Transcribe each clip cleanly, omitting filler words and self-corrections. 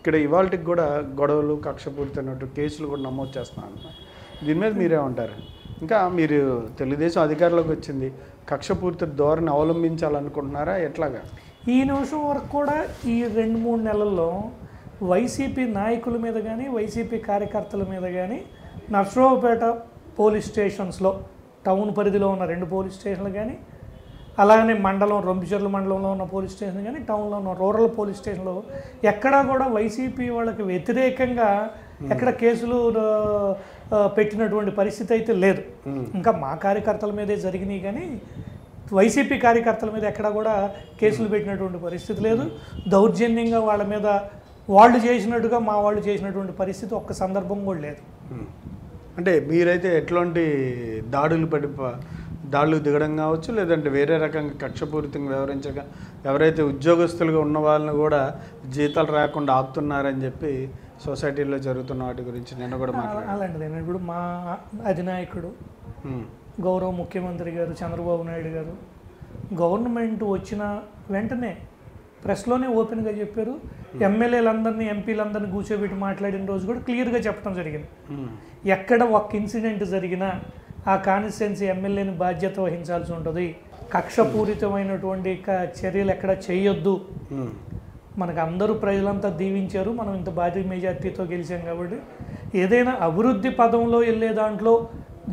ఇక్కడ ఇవాళకి కూడా గొడవలు కక్షపూరితమైనట్టు కేసులు కూడా నమోదు చేస్తున్నారు. దీని మీద మీరేమంటారు? ఇంకా మీరు తెలుగుదేశం అధికారంలోకి వచ్చింది, కక్షపూరిత ధోరణి అవలంబించాలనుకుంటున్నారా ఎట్లాగా? ఈ నిమిషం వరకు కూడా ఈ 2-3 నెలల్లో వైసీపీ నాయకుల మీద కానీ వైసీపీ కార్యకర్తల మీద కానీ నర్సరావుపేట పోలీస్ స్టేషన్స్లో టౌన్ పరిధిలో ఉన్న 2 పోలీస్ స్టేషన్లు కానీ అలాగనే మండలం రొంపిచెర్ల మండలంలో ఉన్న పోలీస్ స్టేషన్ కానీ టౌన్లో ఉన్న రూరల్ పోలీస్ స్టేషన్లో ఎక్కడా కూడా వైసీపీ వాళ్ళకి వ్యతిరేకంగా ఎక్కడ కేసులు పెట్టినటువంటి పరిస్థితి అయితే లేదు. ఇంకా మా కార్యకర్తల మీదే జరిగినాయి కానీ వైసీపీ కార్యకర్తల మీద ఎక్కడా కూడా కేసులు పెట్టినటువంటి పరిస్థితి లేదు. దౌర్జన్యంగా వాళ్ళ మీద వాళ్ళు చేసినట్టుగా మా వాళ్ళు చేసినటువంటి పరిస్థితి ఒక్క సందర్భం కూడా లేదు. అంటే మీరైతే ఎట్లాంటి దాడులు దిగడం కావచ్చు, లేదంటే వేరే రకంగా కక్షపూరితంగా వ్యవహరించగా ఎవరైతే ఉద్యోగస్తులుగా ఉన్న వాళ్ళని కూడా జీతాలు రాకుండా ఆపుతున్నారని చెప్పి సొసైటీలో జరుగుతున్న వాటి గురించి నిన్న కూడా మాట్లాడారు. అలాంటిది ఇప్పుడు మా అధినాయకుడు గౌరవ ముఖ్యమంత్రి గారు చంద్రబాబు నాయుడు గారు గవర్నమెంట్ వచ్చిన వెంటనే ప్రెస్లోనే ఓపెన్గా చెప్పారు. ఎమ్మెల్యేలందరినీ ఎంపీలందరినీ కూర్చోబెట్టి మాట్లాడిన రోజు కూడా క్లియర్గా చెప్పడం జరిగింది. ఎక్కడ ఒక్క ఇన్సిడెంట్ జరిగినా ఆ కాన్స్టిట్యున్సీ ఎమ్మెల్యేని బాధ్యత వహించాల్సి ఉంటుంది. కక్షపూరితమైనటువంటి చర్యలు ఎక్కడ చేయొద్దు. మనకు అందరూ ప్రజలంతా దీవించారు, మనం ఇంత భారీ మెజార్టీతో గెలిచాం కాబట్టి ఏదైనా అభివృద్ధి పదంలో వెళ్ళే దాంట్లో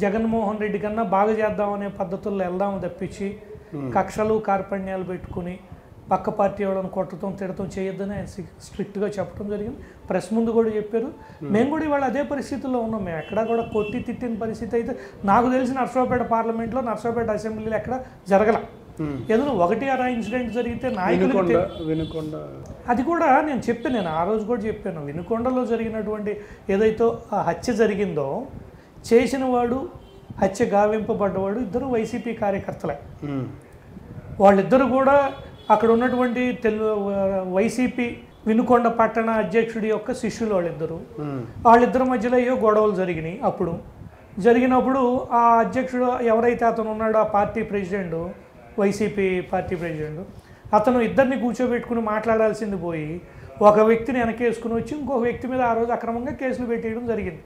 జగన్మోహన్ రెడ్డి కన్నా బాగా చేద్దామనే పద్ధతుల్లో వెళ్దాము తప్పించి కక్షలు కార్పణ్యాలు పెట్టుకుని పక్క పార్టీ వాళ్ళని కొట్టడం తిడటం చేయొద్దని ఆయన స్ట్రిక్ట్గా చెప్పడం జరిగింది. ప్రెస్ ముందు కూడా చెప్పారు. మేము కూడా ఇవాళ అదే పరిస్థితుల్లో ఉన్నాం. మేము ఎక్కడా కూడా కొట్టి తిట్టిన పరిస్థితి అయితే నాకు తెలిసి నర్సరావుపేట పార్లమెంట్లో నర్సరావుపేట అసెంబ్లీలో ఎక్కడ జరగల. ఏదైనా 1-6 ఇన్సిడెంట్ జరిగితే నాయకులు అది కూడా నేను ఆ రోజు కూడా చెప్పాను. వినుకొండలో జరిగినటువంటి ఏదైతే ఆ హత్య జరిగిందో చేసిన వాడు హత్య గావింపబడ్డవాడు ఇద్దరు వైసీపీ కార్యకర్తలే. వాళ్ళిద్దరు కూడా అక్కడ ఉన్నటువంటి వైసీపీ వినుకొండ పట్టణ అధ్యక్షుడి యొక్క శిష్యులు వాళ్ళిద్దరి మధ్యలో ఏవో గొడవలు జరిగినాయి. అప్పుడు జరిగినప్పుడు ఆ అధ్యక్షుడు ఎవరైతే అతను ఉన్నాడో ఆ party president YCP party president అతను ఇద్దరిని కూర్చోబెట్టుకుని మాట్లాడాల్సింది పోయి ఒక వ్యక్తిని వెనకేసుకుని వచ్చి ఇంకొక వ్యక్తి మీద ఆ రోజు అక్రమంగా కేసులు పెట్టేయడం జరిగింది.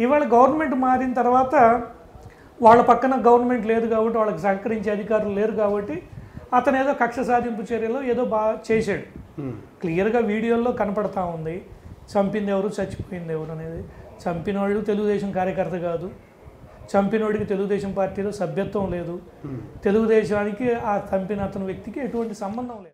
ఇవాళ గవర్నమెంట్ మారిన తర్వాత వాళ్ళ పక్కన గవర్నమెంట్ లేదు కాబట్టి వాళ్ళకి సహకరించే అధికారులు లేరు కాబట్టి అతను ఏదో కక్ష సాధింపు చర్యలో ఏదో బాగా చేశాడు. క్లియర్గా వీడియోల్లో కనపడతా ఉంది చంపింది ఎవరు చచ్చిపోయింది ఎవరు అనేది. చంపినవాడు తెలుగుదేశం కార్యకర్త కాదు, చంపినోడికి తెలుగుదేశం పార్టీలో సభ్యత్వం లేదు, తెలుగుదేశానికి ఆ చంపిన అతని వ్యక్తికి ఎటువంటి సంబంధం లేదు.